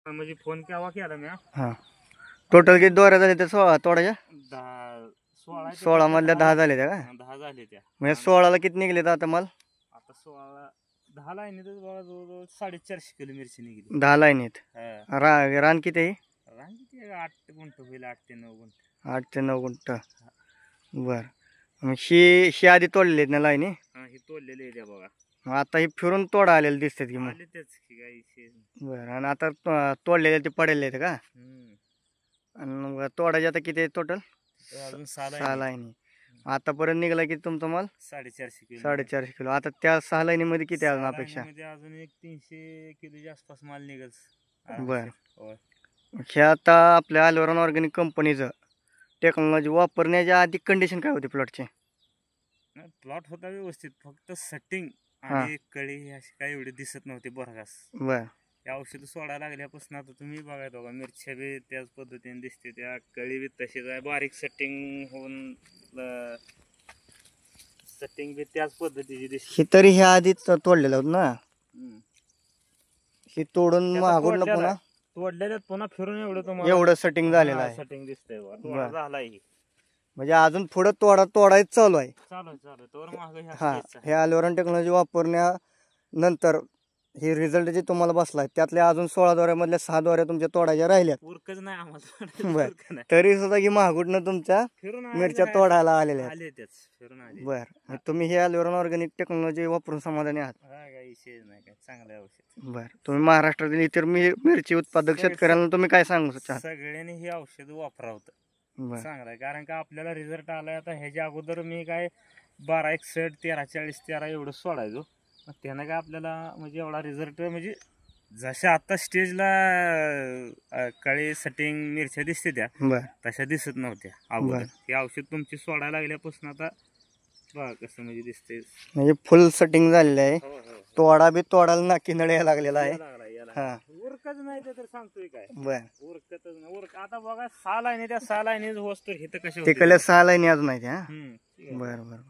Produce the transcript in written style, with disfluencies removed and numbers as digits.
म्हणजे फोन केव्हा केला मी? हां टोटल किती दोऱ्या झाल्या त्या 16 तोडाच्या? 16 मधल्या 10 झाले त्या का? 10 झाले त्या. म्हणजे 16ला किती निघले तर आता माल? आता 10 लाईनीतच बघा जवळजवळ 450 किलो मिरची निघली. 10 लाईनीत. हा. रान किती आहे? रान किती 8 गुंठ होईल, 8 ते 9 गुंठ. 8 ते 9 गुंठ. बरं मग ही आधी तोडलेली आहेत ना लाईनी? हा ही तोडलेली आहे त्या बघा. मग आता ही फिरून तोडा आलेले दिसतात की मग? आले तेच की काही विषय नाही. बरं आणि आता तोडलेले ते पडलेले आहेत का? आणि मग तोडायचे आता किती आहेत टोटल? अजून 6 6 लाईनी. आतापर्यंत निघाला किती तुमचा माल? 450 किलो. 450 किलो. आता त्या 6 लाईनीमध्ये किती अजून अपेक्षा? अजून एक 300 किलोच्या आसपास माल निघेल. बरं हे आता आपल्या अल्वरॉन ऑर्गॅनिक कंपनीचं टेक्नॉलॉजी वापरण्याच्या आधी कंडिशन काय होती प्लॉटची? प्लॉट होता व्यवस्थित, फक्त सेटिंग आणि कळी अशी काही एवढी दिसत नव्हती बोरघास. बरं या औषध सोडायला लागल्यापासून आता तुम्ही बघाय बघा मिरच्या बी त्याच पद्धतीने दिसते, त्या कळी बी तशीच आहे, बारीक सेटिंग होऊन सेटिंग बी त्याच पद्धतीची दिसते. हे तरी ह्या आधीच तोडलेलं होत ना? हे तोडून मागून पुन्हा तोडलेल्यात पुन्हा फिरून एवढं सेटिंग झालेलं आहे. सेटिंग दिसतंय झालाय. म्हणजे अजून पुढे तोडायचं चालू आहे. हा हे अल्वरॉन टेक्नॉलॉजी वापरण्यानंतर हे रिझल्ट जे तुम्हाला बसलाय त्यातल्या अजून 16 दोऱ्यामधल्या 6 दोऱ्या तुमच्या तोडायच्या राहिल्यात. उरकच नाही आम्हाला. बरं तरी सुद्धा की महागुडनं तुमच्या मिरच्या तोडायला आलेल्या आहेत. बरं तुम्ही हे अल्वरॉन ऑर्गॅनिक टेक्नॉलॉजी वापरून समाधानी आहात? काही विषय नाही, काय चांगलं औषध. बरं तुम्ही महाराष्ट्रातील इतर मिरची उत्पादक शेतकऱ्यांना तुम्ही काय सांगू शकता? सगळ्यांनी हे औषध वापरावं चांगलं आहे, कारण का आपल्याला रिझल्ट आलाय. आता ह्याच्या अगोदर मी काय 1261 1340 13 एवढं सोडायचो, त्यानं काय आपल्याला म्हणजे एवढा रिझल्ट म्हणजे जशा आता स्टेजला कळी सेटिंग मिरच्या दिसते त्या तशा दिसत नव्हत्या अगोदर. हे औषध तुमची सोडायला लागल्यापासून आता बघा कसं म्हणजे दिसते, म्हणजे फुल सेटिंग झालेलं आहे. तोडा बी तोडायला नाकी नळ लागलेला आहे. उरकच नाही तर सांगतोय काय. बरं उरकतच नाही. आता बघा 6 लाईनी, त्या 6 लाईनी वस्तू हे तर कशा 6 लाईनी अजून नाही त्या. बरं बरं.